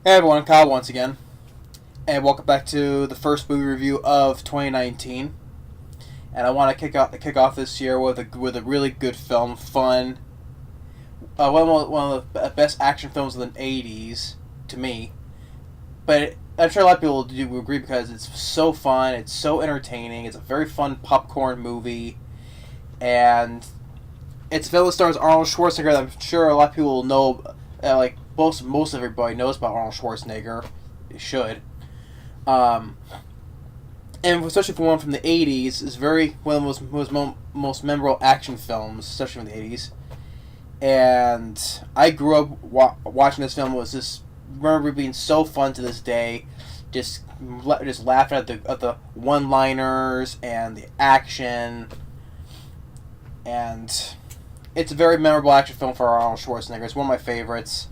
Hey everyone, Kyle once again, and welcome back to the first movie review of 2019. And I want to kick off this year with a really good film, fun, one of the best action films of the '80s to me. But I'm sure a lot of people do agree because it's so fun, it's so entertaining, it's a very fun popcorn movie, and it's a film that stars Arnold Schwarzenegger. That I'm sure a lot of people know, like most everybody knows about Arnold Schwarzenegger. They should. Um, and especially for one from the '80s, is very one of the most memorable action films, especially from the '80s. And I grew up watching this film. It was just remember it being so fun to this day, just laughing at the one-liners and the action, and it's a very memorable action film for Arnold Schwarzenegger. It's one of my favorites,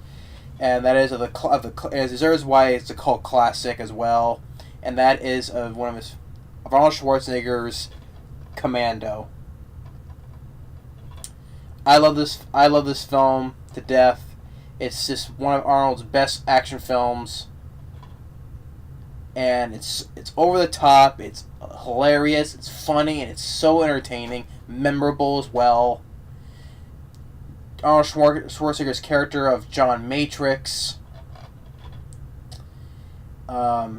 and that is it deserves why it's a cult classic as well, and that is of Arnold Schwarzenegger's Commando. I love this film to death. It's just one of Arnold's best action films, and it's over the top. It's hilarious. It's funny, and it's so entertaining, memorable as well. Arnold Schwarzenegger's character of John Matrix. What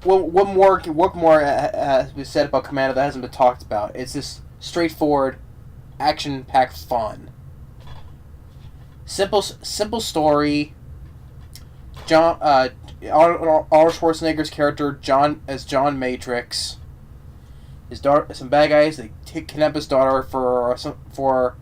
more has been said about Commando that hasn't been talked about? It's just straightforward, action-packed fun. Simple story. Arnold Schwarzenegger's character John Matrix. His daughter, some bad guys, they kidnap his daughter for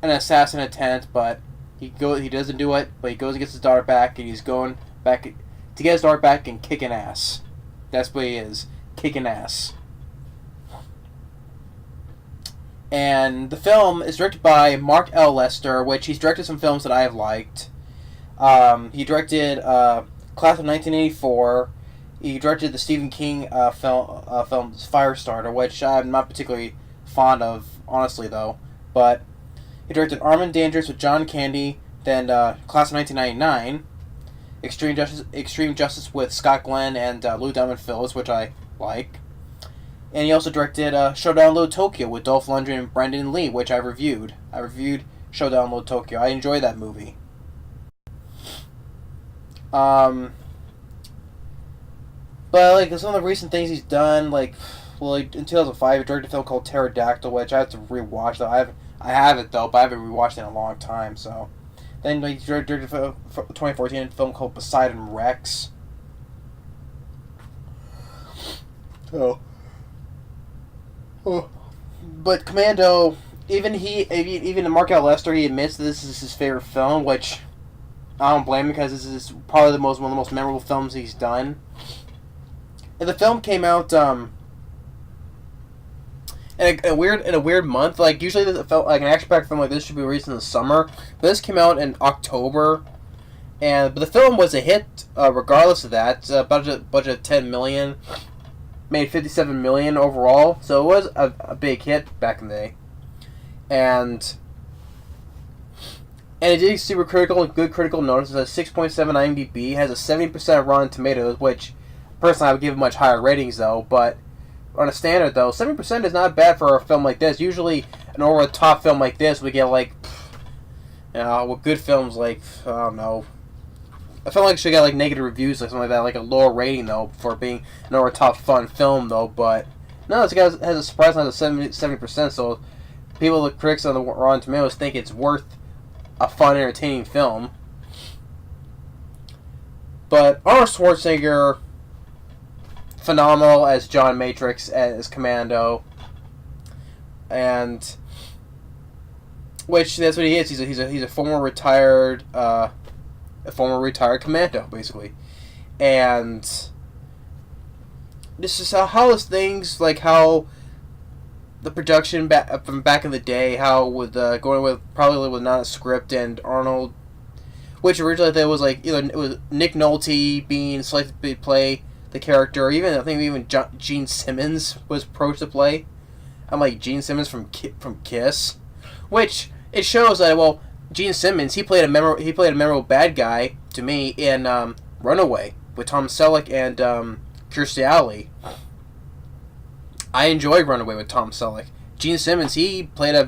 an assassin attempt, but he doesn't do it. But he goes and gets his daughter back, and he's going back to get his daughter back and kicking ass. That's what he is, kicking ass. And the film is directed by Mark L. Lester, which he's directed some films that I have liked. He directed Class of 1984. He directed the Stephen King film Firestarter, which I'm not particularly fond of, honestly, though. But he directed Armed and Dangerous with John Candy, then Class of 1999, Extreme Justice with Scott Glenn and Lou Diamond Phillips, which I like. And he also directed Showdown Little Tokyo with Dolph Lundgren and Brandon Lee, which I reviewed. I reviewed Showdown Little Tokyo. I enjoyed that movie. But like some of the recent things he's done, like in 2005, he directed a film called Pterodactyl, which I have to rewatch. Though I have it though, but I haven't rewatched it in a long time. So then he directed a 2014 film called Poseidon Rex. Oh. But Commando, even Mark L. Lester, he admits that this is his favorite film, which I don't blame him because this is probably one of the most memorable films he's done. And the film came out in a weird month. Like usually, like an action-packed film like this should be released in the summer, but this came out in October, but the film was a hit regardless of that. Budget of $10 million. Made $57 million overall, so it was a big hit back in the day, and it did super good critical notice. It has a 6.7 IMDb, has a 70% Rotten Tomatoes, which personally I would give much higher ratings though. But on a standard though, 70% is not bad for a film like this. Usually, an over the top film like this, we get like, with good films like I don't know. I felt like it should get like negative reviews, like something like that, like a lower rating though for being an over top fun film though. But no, this guy has a surprisingly 70%. So people, the critics on the Rotten Tomatoes, think it's worth a fun, entertaining film. But Arnold Schwarzenegger, phenomenal as John Matrix, as Commando, and which that's what he is. He's a former retired. A former retired commando, basically. And this is how those things, like how the production from back in the day, how with going with probably with not a script and Arnold, which originally there was like either it was Nick Nolte being selected to play the character, or even I think even Gene Simmons was approached to play. I'm like Gene Simmons from Kiss, which it shows that Gene Simmons, he played a memorable bad guy to me in Runaway with Tom Selleck and Kirstie Alley. I enjoyed Runaway with Tom Selleck. Gene Simmons, he played a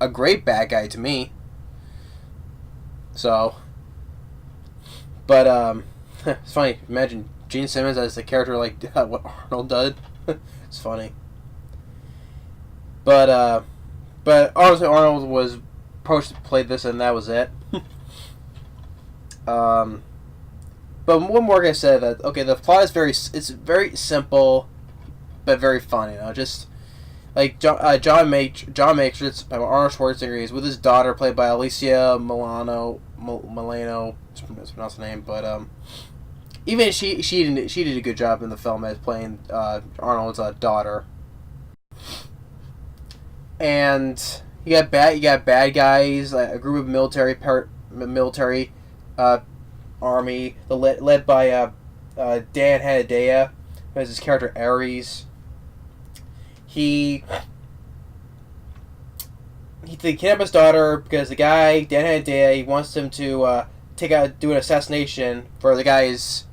great bad guy to me. So, but it's funny. Imagine Gene Simmons as the character like what Arnold did. It's funny. But Arnold was approached to play this, and that was it. But one more guy said that okay, the plot is very simple, but very fun. You know, just like John Matrix by Arnold Schwarzenegger is with his daughter played by Alyssa Milano. That's pronounced the name, but even she did a good job in the film as playing Arnold's daughter. And you got bad guys, like a group of military army, led by Dan Hedaya, who has his character Ares. They kidnap his daughter because the guy Dan Hedaya, he wants him to do an assassination for the guys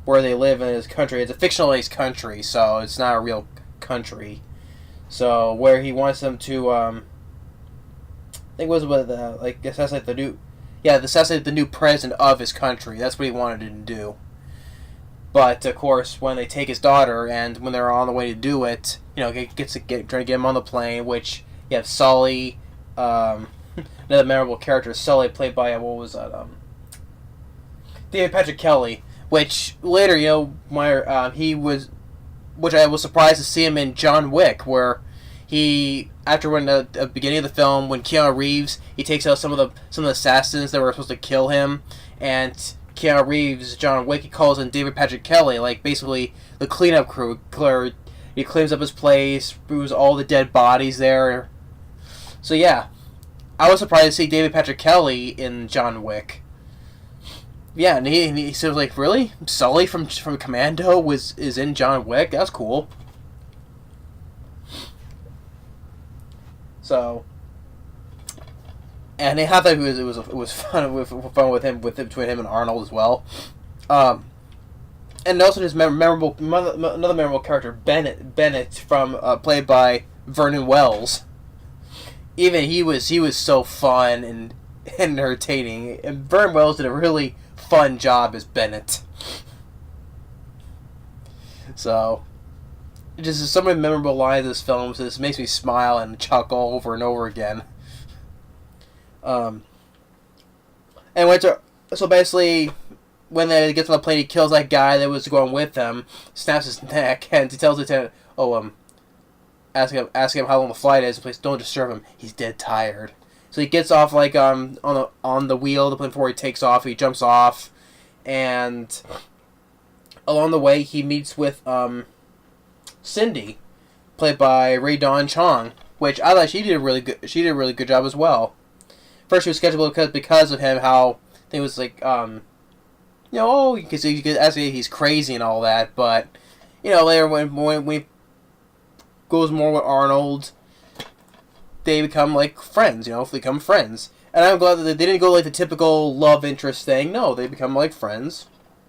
where they live in his country. It's a fictionalized country, so it's not a real country. So where he wants them to, I think it was assassinate the new president of his country. That's what he wanted to do. But of course, when they take his daughter, and when they're on the way to do it, you know, trying to get him on the plane. Which you have Sully, another memorable character, Sully, played by David Patrick Kelly. Which later, you know, which I was surprised to see him in John Wick, where when the beginning of the film, when Keanu Reeves, he takes out some of the assassins that were supposed to kill him, and Keanu Reeves, John Wick, he calls in David Patrick Kelly, like basically the cleanup crew. He cleans up his place, moves all the dead bodies there. So yeah, I was surprised to see David Patrick Kelly in John Wick. Yeah, and he said, like, really? Sully from Commando is in John Wick? That's cool. So, and I thought it was fun with him, between him and Arnold as well. And also his another memorable character, Bennett from played by Vernon Wells. Even he was so fun and entertaining, and Vernon Wells did a really fun job as Bennett. So, just so many memorable lines in this film. So this makes me smile and chuckle over and over again. And so basically, when they get to the plane, he kills that guy that was going with them, snaps his neck, and he tells the lieutenant, ask him how long the flight is. Please don't disturb him. He's dead tired. So he gets off on the wheel of the plane before he takes off. He jumps off, and along the way he meets with Cindy, played by Ray Dawn Chong, which I thought she did a really good job as well. First she was skeptical because of him, how he was like because you could ask me he's crazy and all that, but you know, later when he goes more with Arnold, they become like friends, you know, they become friends. And I'm glad that they didn't go like the typical love interest thing. No, they become like friends.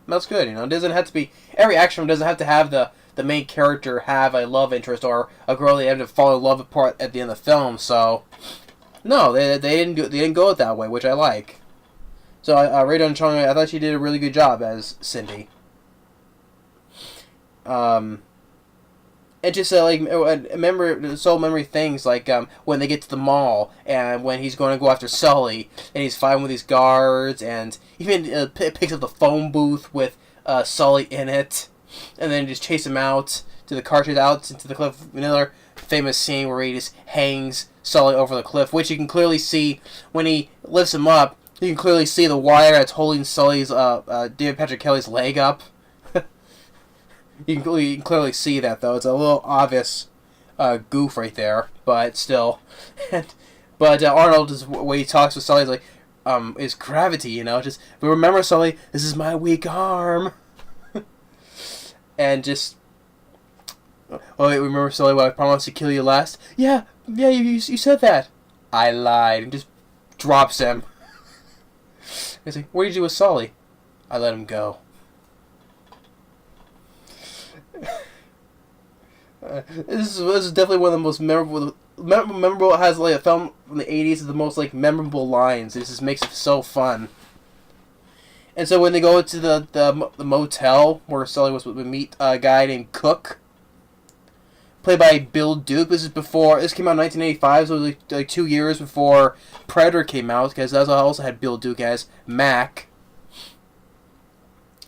That's good, you know. It doesn't have to be, every action doesn't have to have the main character have a love interest or a girl they have to fall in love with part at the end of the film. So no, they didn't go it that way, which I like. So Ray Dawn Chong, I thought she did a really good job as Cindy. It just memory things like when they get to the mall and when he's going to go after Sully and he's fighting with these guards, and even picks up the phone booth with Sully in it, and then just chase him out to the car, chase out into the cliff. Another famous scene where he just hangs Sully over the cliff, which you can clearly see when he lifts him up. You can clearly see the wire that's holding Sully's David Patrick Kelly's leg up. You can clearly see that, though. It's a little obvious goof right there, but still. But Arnold, is when he talks with Sully, is like, is gravity, you know? Just, but remember, Sully, this is my weak arm. And just, remember, Sully, when I promised to kill you last? Yeah, you said that. I lied. And just drops him. He's like, what did you do with Sully? I let him go. This is definitely one of the most memorable. It has like a film from the 80s is the most like memorable lines. It just makes it so fun. And so when they go to the motel where Sully was to meet a guy named Cook, played by Bill Duke. This came out in 1985, so it was like 2 years before Predator came out, because that also had Bill Duke as Mac.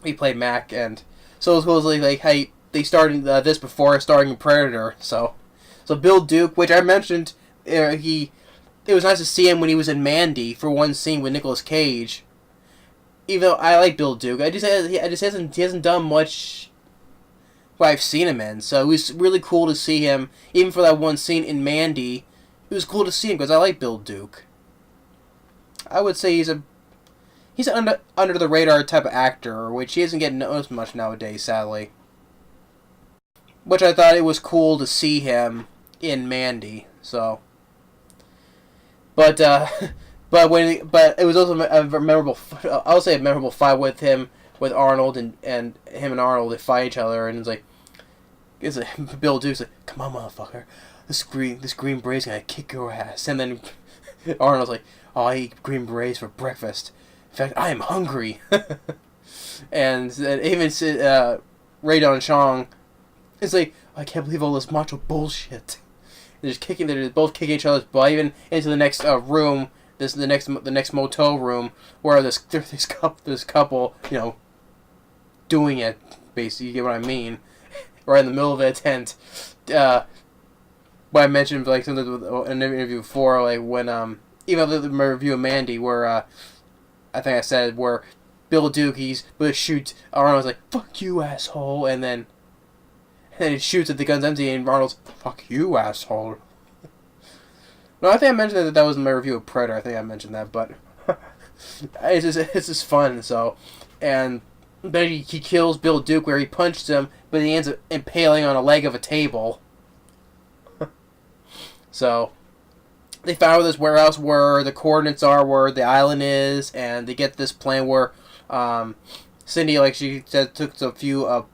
He played Mac, and so it was supposedly like hey, they started this before starting Predator. So Bill Duke, which I mentioned, it was nice to see him when he was in Mandy for one scene with Nicolas Cage. Even though I like Bill Duke, he hasn't done much what I've seen him in. So it was really cool to see him, even for that one scene in Mandy. It was cool to see him because I like Bill Duke. I would say he's an under the radar type of actor, which he isn't getting noticed much nowadays, sadly. Which I thought it was cool to see him in Mandy. So, but it was also a memorable. I'll say a memorable fight with him, with Arnold, and him and Arnold, they fight each other, and it's like Bill Duke's like, "Come on, motherfucker, this green beret's gonna kick your ass," and then Arnold's like, "Oh, I eat green berets for breakfast. In fact, I am hungry." and even Radon Chong is like, "I can't believe all this macho bullshit." They're both kicking each other's butt, even into the next room. The next motel room where this couple, doing it, basically, you get what I mean, right in the middle of it. And what I mentioned, like, in an interview before, like, when even the review of Mandy, where I think I said where Bill Duke shoots Arnold's like, "Fuck you, asshole," and then he shoots at the gun's empty, and Arnold's, "Fuck you, asshole." No, I think I mentioned that was in my review of Predator. I think I mentioned that, but it's just fun. So, and then he kills Bill Duke where he punched him, but he ends up impaling on a leg of a table. So, they found where this warehouse where the coordinates are, where the island is, and they get this plan where Cindy, like she said, took a few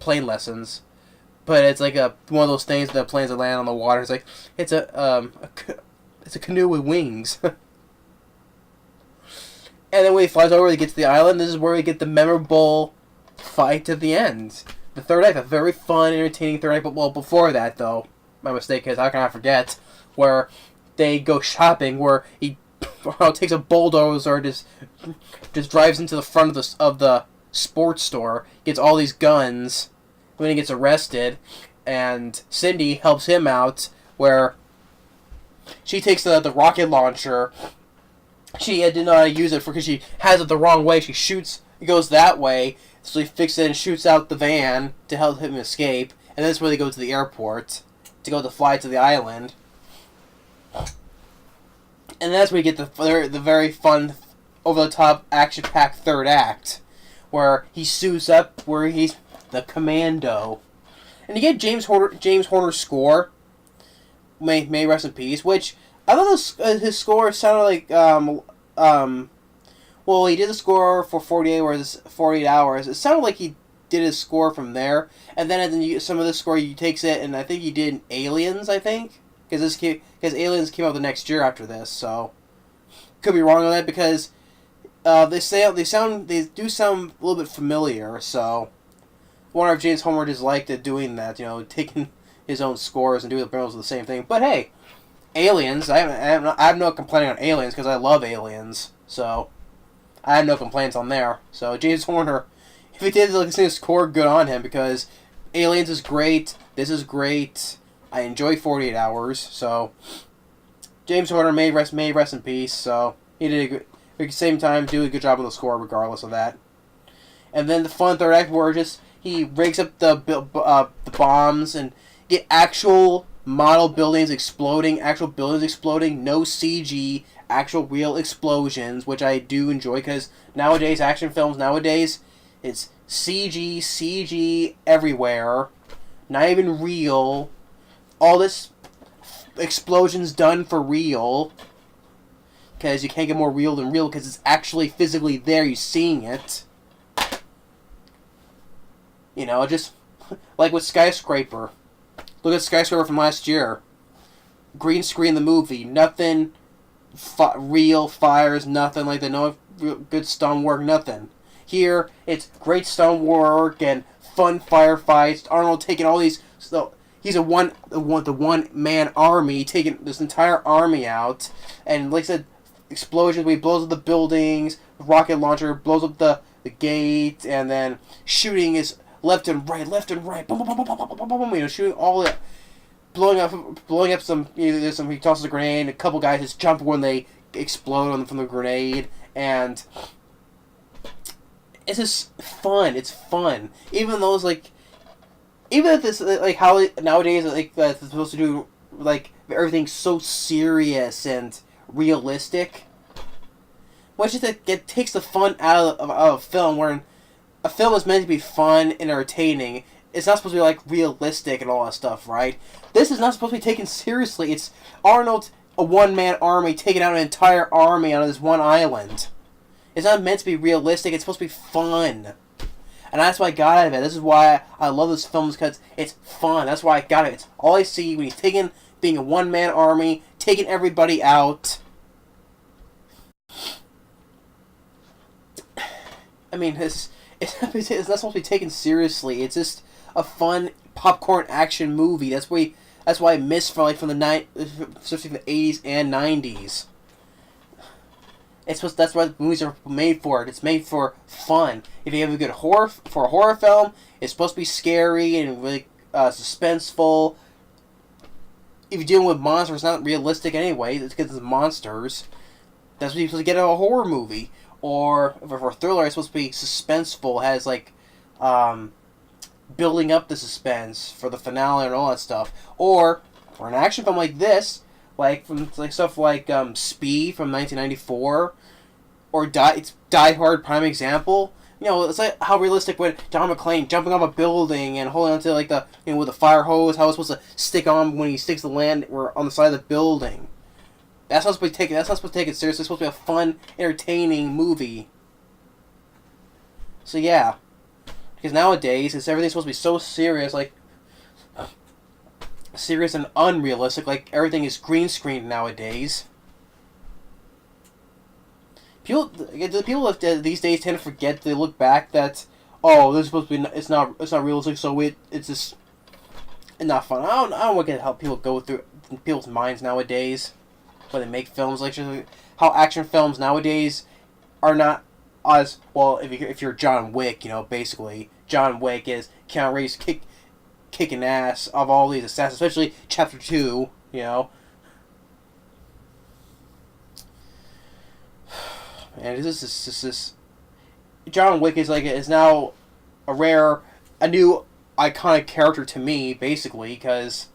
plane lessons. But it's like one of those things that planes that land on the water. It's like it's a canoe with wings. And then when he flies over, he gets to the island. This is where we get the memorable fight at the end. The third act, a very fun, entertaining third act. But well, before that though, my mistake is how can I forget where they go shopping, where he takes a bulldozer, just drives into the front of the sports store, gets all these guns. When he gets arrested, and Cindy helps him out, where she takes the rocket launcher. She didn't know how to use it because she has it the wrong way. She shoots, it goes that way, so he fixes it and shoots out the van to help him escape. And that's where they go to the airport to fly to the island. And that's where you get the very fun, over-the-top, action-packed third act, where he suits up, where he's the Commando, and you get James Horner's score. May rest in peace. Which I thought his score sounded like well, he did the score for 48 hours. It sounded like he did his score from there, and then some of the score he takes it, and I think he did Aliens. I think because Aliens came out the next year after this, so could be wrong on that because they do sound a little bit familiar. So. I wonder if James Horner just liked it doing that, taking his own scores and doing the same thing. But hey, Aliens, I have no complaint on Aliens because I love Aliens, so I have no complaints on there. So James Horner, if he did his score, good on him because Aliens is great. This is great. I enjoy 48 Hours. So James Horner may rest in peace. So he did at the same time do a good job on the score regardless of that. And then the fun third act where he rigs up the bombs and get actual model buildings exploding, no CG, actual real explosions, which I do enjoy because nowadays, action films it's CG everywhere, not even real, all this explosions done for real, because you can't get more real than real because it's actually physically there. You're seeing it. You know, just like with Skyscraper. Look at Skyscraper from last year. Green screen the movie. Nothing real fires, nothing like that. No good stunt work, nothing. Here, it's great stunt work and fun firefights. Arnold taking all these... So, he's the one-man army, taking this entire army out. And like I said, explosions where he blows up the buildings, rocket launcher, blows up the gate, and then shooting is left and right, boom, boom, boom, boom, boom, boom, boom, you know, shooting all the... Blowing up some, you know, he tosses a grenade, a couple guys just jump when they explode from the grenade, and it's just fun. It's fun. Even those, like, even if this, like, how nowadays, like, it's supposed to do, like, everything's so serious and realistic, which is that it takes the fun out of film, where a film is meant to be fun and entertaining. It's not supposed to be, like, realistic and all that stuff, right? This is not supposed to be taken seriously. It's Arnold, a one-man army, taking out an entire army on this one island. It's not meant to be realistic. It's supposed to be fun. And that's why I got out of it. This is why I love this film, because it's fun. That's why I got it. It's all I see when he's being a one-man army, taking everybody out. I mean, it's not supposed to be taken seriously. It's just a fun popcorn action movie. That's why I miss from the especially from the 80s and 90s. That's why movies are made for. It's made for fun. If you have a good horror film, it's supposed to be scary and really suspenseful. If you're dealing with monsters, it's not realistic anyway. It's because it's monsters. That's what you're supposed to get in a horror movie. Or for a thriller, it's supposed to be suspenseful. It has like building up the suspense for the finale and all that stuff. Or for an action film like this, stuff like Speed from 1994, or Die Hard, prime example. You know, it's like how realistic when John McClane jumping off a building and holding onto like with the fire hose, how it's supposed to stick on when he sticks the land or on the side of the building. That's not supposed to be taken. That's not supposed to take it seriously. It's supposed to be a fun, entertaining movie. So yeah. Because nowadays, everything's supposed to be so serious, like, serious and unrealistic, like, everything is green screened nowadays. The people of these days tend to forget, they look back that, oh, this is supposed to be, it's not realistic, so it's just not fun. I don't want to help people go through people's minds nowadays when they make films, like, how action films nowadays are not as well. If you're John Wick, you know, basically John Wick is Keanu Reeves kicking ass of all these assassins, especially Chapter 2. You know, and this John Wick is now a new iconic character to me, basically, because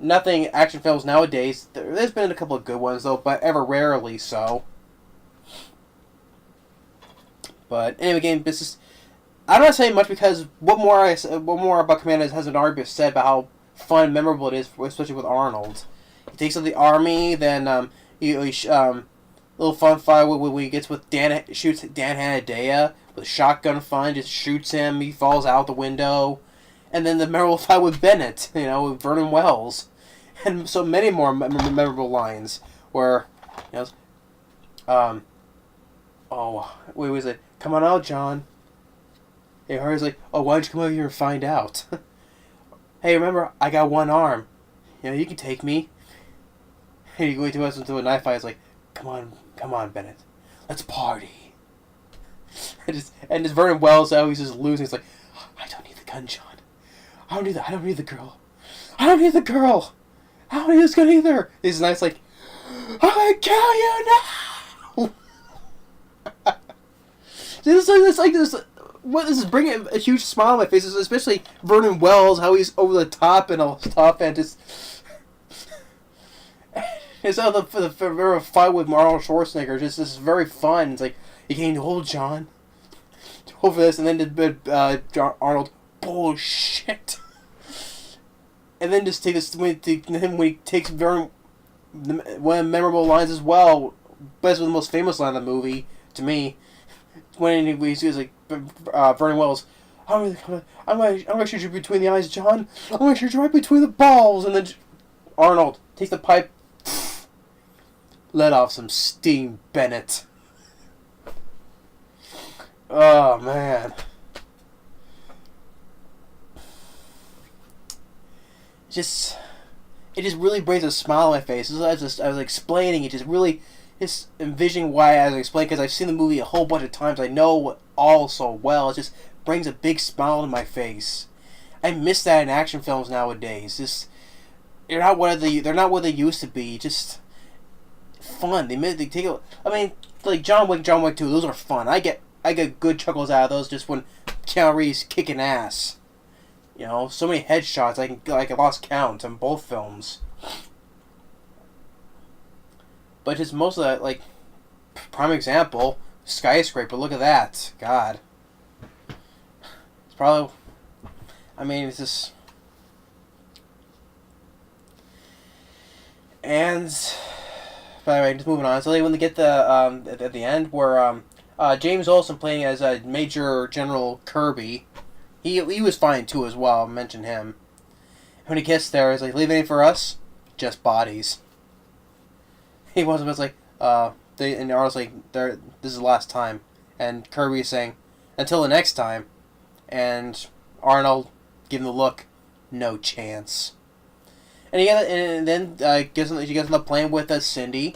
nothing action films nowadays. There's been a couple of good ones though, but ever rarely so. But anyway, again, this is. I'm not saying much because what more about Commando hasn't already been said about how fun and memorable it is, especially with Arnold. He takes on the army, then little fun fight when he gets with shoots Dan Hedaya with a shotgun fun, just shoots him, he falls out the window, and then the memorable fight with Bennett, you know, with Vernon Wells, and so many more memorable lines where, you know, wait, was it? Come on out, John. Hey, Harry's like, oh, why don't you come over here and find out? Hey, remember, I got one arm. You know, you can take me. And he goes into a knife fight. He's like, come on, Bennett. Let's party. And just Vernon Wells, he's just losing. He's like, I don't need the gun, John. I don't need the girl. I don't need the girl. I don't need this gun either. He's nice, like, I kill you now. This is bringing a huge smile on my face, especially Vernon Wells, how he's over the top and all stuff, and just it's how the fight with Arnold Schwarzenegger just is very fun. It's like you can't hold John over this, and then Arnold bullshit, and then just take this when he takes Vernon one of the memorable lines as well, best one of the most famous line of the movie to me, when he was like Vernon Wells, I'm gonna shoot you between the eyes, John. I'm gonna shoot you right between the balls, and then Arnold takes the pipe, let off some steam, Bennett. Oh man. It just really brings a smile on my face. I was explaining it, just envisioning why I was explaining, because I've seen the movie a whole bunch of times. I know it all so well. It just brings a big smile to my face. I miss that in action films nowadays. They're not what they used to be. Just fun. They take it. I mean, like John Wick 2. Those are fun. I get good chuckles out of those just when Keanu Reeves kicking ass. You know, so many headshots, I lost count on both films. But just most of that, like, prime example, Skyscraper, look at that. God. It's probably, I mean, it's just... And, by the way, just moving on. So when they get at the end, where James Olson playing as Major General Kirby, he was fine too as well. I mentioned him. When he gets there, he's like, "Leave anything for us? Just bodies." He wasn't just like, and Arnold's like, "This is the last time," and Kirby is saying, "Until the next time," and Arnold giving the look, "No chance." And then he gets on the plane with Cindy.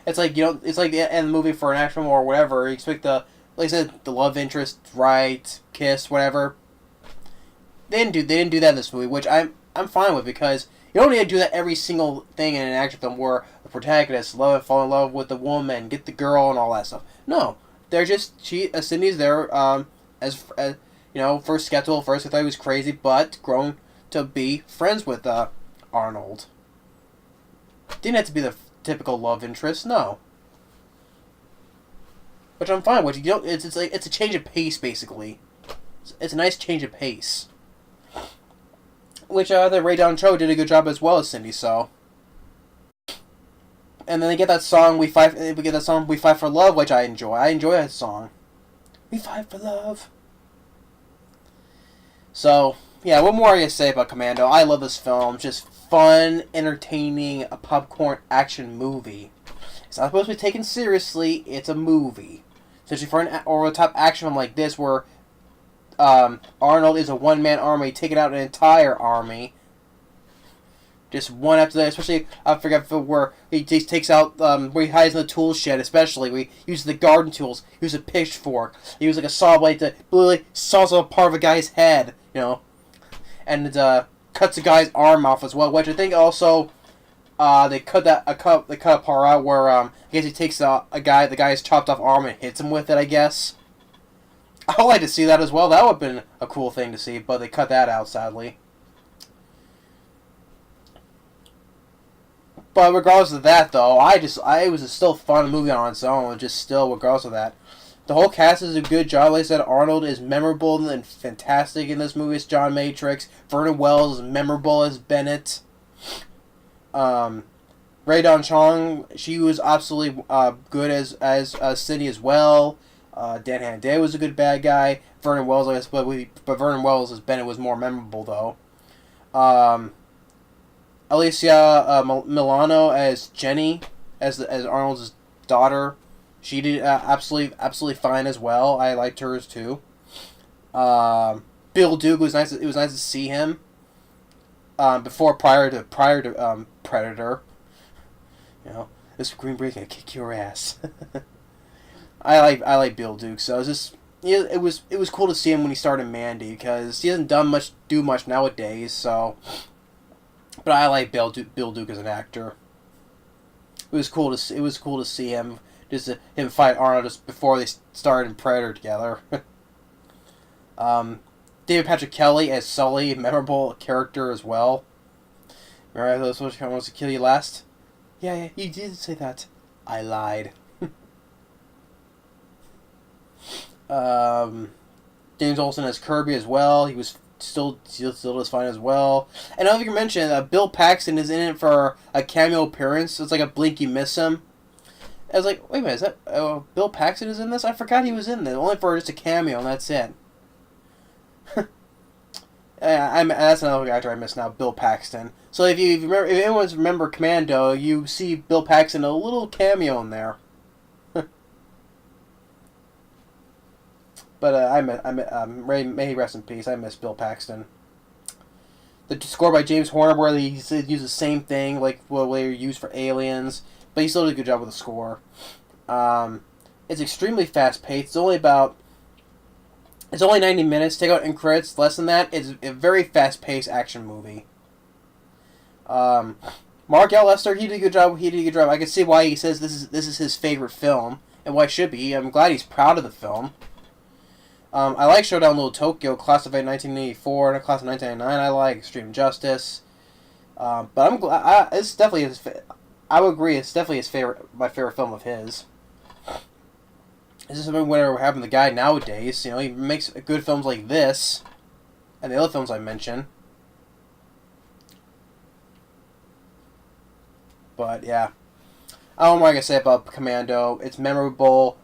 It's like, it's like the end of the movie for an action film or whatever. You expect like I said, the love interest, right, kiss, whatever. They didn't do that in this movie, which I'm fine with, because you don't need to do that every single thing in an action film where the protagonist fall in love with the woman, get the girl, and all that stuff. No, they're just Cindy's there as first skeptical. First, I thought he was crazy, but grown to be friends with Arnold. Didn't have to be the typical love interest, no. Which I'm fine with. It's a change of pace, basically. It's a nice change of pace. Which the Ray Don Cho did a good job as well as Cindy. So, and then they get that song We Fight for Love, which I enjoy. I enjoy that song. We fight for love. So yeah, what more are you to say about Commando? I love this film. Just fun, entertaining, a popcorn action movie. It's not supposed to be taken seriously. It's a movie. Especially for an over-the-top action film like this, where Arnold is a one-man army taking out an entire army. Just one after the other. Especially, I forget where he takes out, where he hides in the tool shed, especially. Where he uses the garden tools. He uses a pitchfork. He uses like a saw blade to literally saws off part of a guy's head, and cuts a guy's arm off as well. Which I think also, they cut a part out where I guess he takes the guy's chopped off arm and hits him with it, I guess. I would like to see that as well. That would have been a cool thing to see, but they cut that out, sadly. But regardless of that, though, it was still a fun movie on its own. Just still, regardless of that, the whole cast is a good job. Like I said, Arnold is memorable and fantastic in this movie as John Matrix. Vernon Wells is memorable as Bennett. Ray Don Chong, she was absolutely good as Cindy as well. Dan Hedaya was a good bad guy. Vernon Wells, I guess, but Vernon Wells as Bennett was more memorable though. Alyssa Milano as Jenny, as Arnold's daughter, she did absolutely fine as well. I liked hers too. Bill Duke, was nice. It was nice to see him. Prior to Predator. This Green Beret gonna kick your ass. I like Bill Duke, so it was cool to see him when he started Mandy, because he hasn't do much nowadays. So, but I like Bill Duke as an actor. It was cool to see him fight Arnold just before they started in Predator together. David Patrick Kelly as Sully, a memorable character as well. Remember those ones wants to kill you last? Yeah, you did say that. I lied. James Olsen as Kirby as well. He was still does fine as well. And I don't think you mentioned Bill Paxton is in it for a cameo appearance. It's like a blink you miss him. I was like, wait a minute, is that Bill Paxton is in this? I forgot he was in there, only for just a cameo, and that's it. That's another actor I miss now, Bill Paxton. So if anyone remember Commando, you see Bill Paxton a little cameo in there. But may he rest in peace. I miss Bill Paxton. The score by James Horner, where he uses the same thing like what they used for Aliens, but he still did a good job with the score. It's extremely fast paced. It's only 90 minutes. Take out in credits, less than that. It's a very fast paced action movie. Mark L. Lester, he did a good job. I can see why he says this is his favorite film, and why it should be. I'm glad he's proud of the film. I like Showdown Little Tokyo, classified 1984, and a class of 1999. I like Extreme Justice. But I'm glad. It's definitely his. I would agree. It's definitely my favorite film of his. This is something whatever happened to the guy nowadays. He makes good films like this, and the other films I mentioned. But yeah, I don't know what I can say about Commando. It's memorable.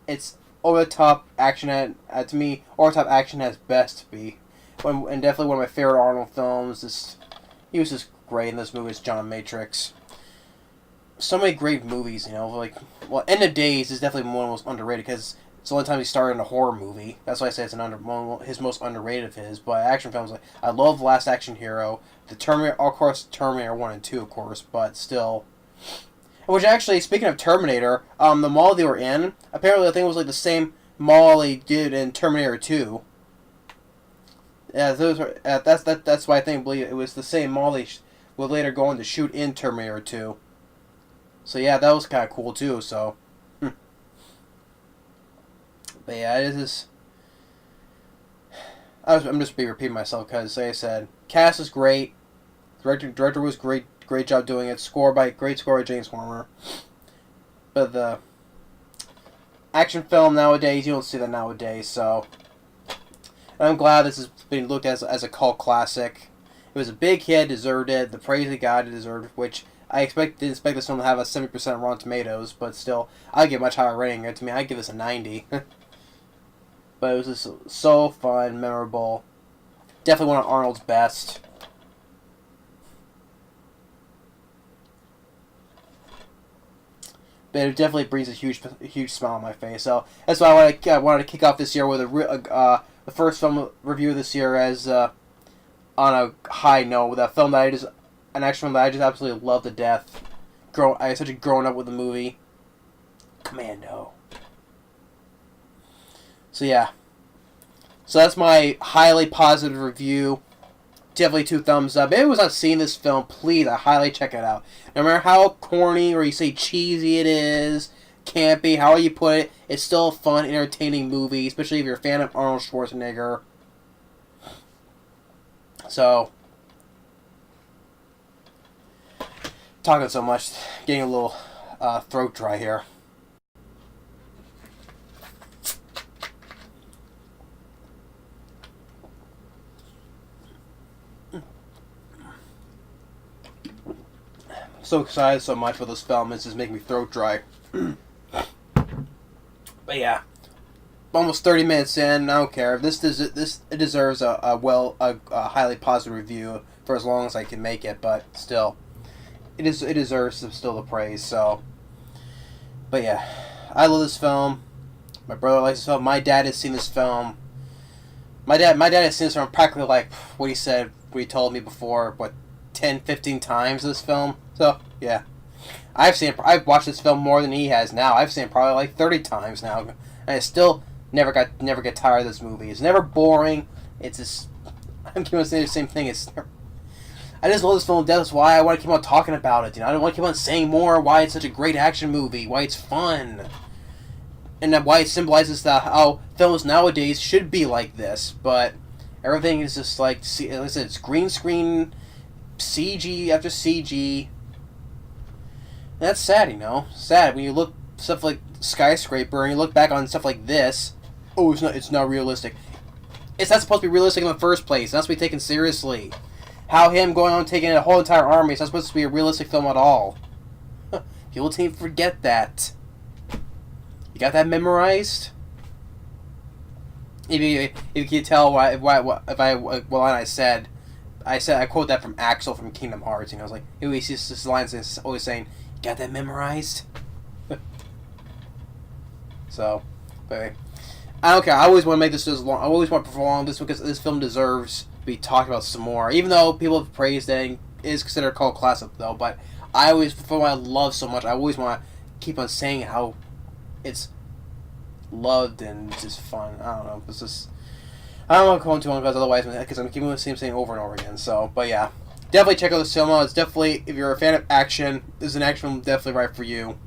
It's over the top action to me. Over the top action has best to be. And definitely one of my favorite Arnold films. He was just great in this movie. It's John Matrix. So many great movies, End of Days is definitely one of the most underrated because it's the only time he starred in a horror movie. That's why I say it's his most underrated of his. But action films, I love Last Action Hero, the Terminator, of course, Terminator 1 and 2, of course, but still. Which actually, speaking of Terminator, the mall they were in, apparently I think it was the same mall they did in Terminator 2. Yeah, that's why I believe it was the same mall they would later go on to shoot in Terminator 2. So yeah, that was kind of cool too. So, but yeah, it is. I'm just repeating myself because, like I said, cast is great. Director was great job doing it. Great score by James Horner. But the action film nowadays, you don't see that nowadays. So, and I'm glad this is being looked at as a cult classic. It was a big hit, deserved it. The praise it got, it deserved, which. I didn't expect this film to have a 70% Rotten Tomatoes, but still, I give a much higher rating. To me, I give this a 90. But it was just so fun, memorable. Definitely one of Arnold's best. But it definitely brings a huge smile on my face. So that's why I wanted to kick off this year with the first film review this year as on a high note with a film that an action film that I just absolutely love to death. I essentially grown up with the movie Commando. So yeah. So that's my highly positive review. Definitely 2 thumbs up. If anyone was not seeing this film, please, I highly check it out. No matter how corny or you say cheesy it is, campy, however you put it, it's still a fun, entertaining movie, especially if you're a fan of Arnold Schwarzenegger. So, talking so much, getting a little throat dry here. So excited so much for this film, it's just making me throat dry. But yeah, almost 30 minutes in. I don't care. It deserves a highly positive review for as long as I can make it. But still, it deserves still the praise. So, but yeah, I love this film. My brother likes this film. My dad has seen this film. My dad has seen this film practically what he told me before, 10, 15 times this film. So, yeah. I've watched this film more than he has now. I've seen it probably 30 times now. And I still never get tired of this movie. It's never boring. It's just, I'm going to say the same thing. I just love this film to death. That's why I want to keep on talking about it. I don't want to keep on saying more why it's such a great action movie, why it's fun. And why it symbolizes how films nowadays should be like this. But everything is just like I said, it's green screen, CG after CG. And that's sad, Sad when you look stuff like Skyscraper and you look back on stuff like this. Oh, it's not realistic. It's not supposed to be realistic in the first place. It's not supposed to be taken seriously. How him going on taking a whole entire army is not supposed to be a realistic film at all. People tend to forget that. You got that memorized? If you can tell I quote that from Axel from Kingdom Hearts, and I was like, he always just this line is always saying, "You got that memorized?" So, but anyway, I don't care. I always want to make this as long. I always want to prolong this because this film deserves to be talked about some more. Even though people have praised it, and it is considered a cult classic, though. But I always, for what I love so much, I always want to keep on saying how it's loved and just fun. I don't know. It's just I don't want to go on too long because otherwise, because I'm keeping the same thing over and over again. So, but yeah, definitely check out this film out. It's definitely, if you're a fan of action, this is an action film definitely right for you.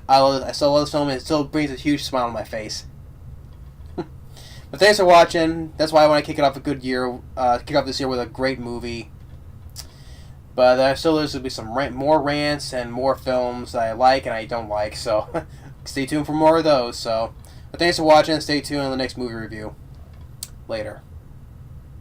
I still love this film, and it still brings a huge smile on my face. But thanks for watching. That's why I want to kick it off a good year. Kick off this year with a great movie. But there's going to be some more rants and more films that I like and I don't like. So stay tuned for more of those. So, but thanks for watching. Stay tuned on the next movie review. Later.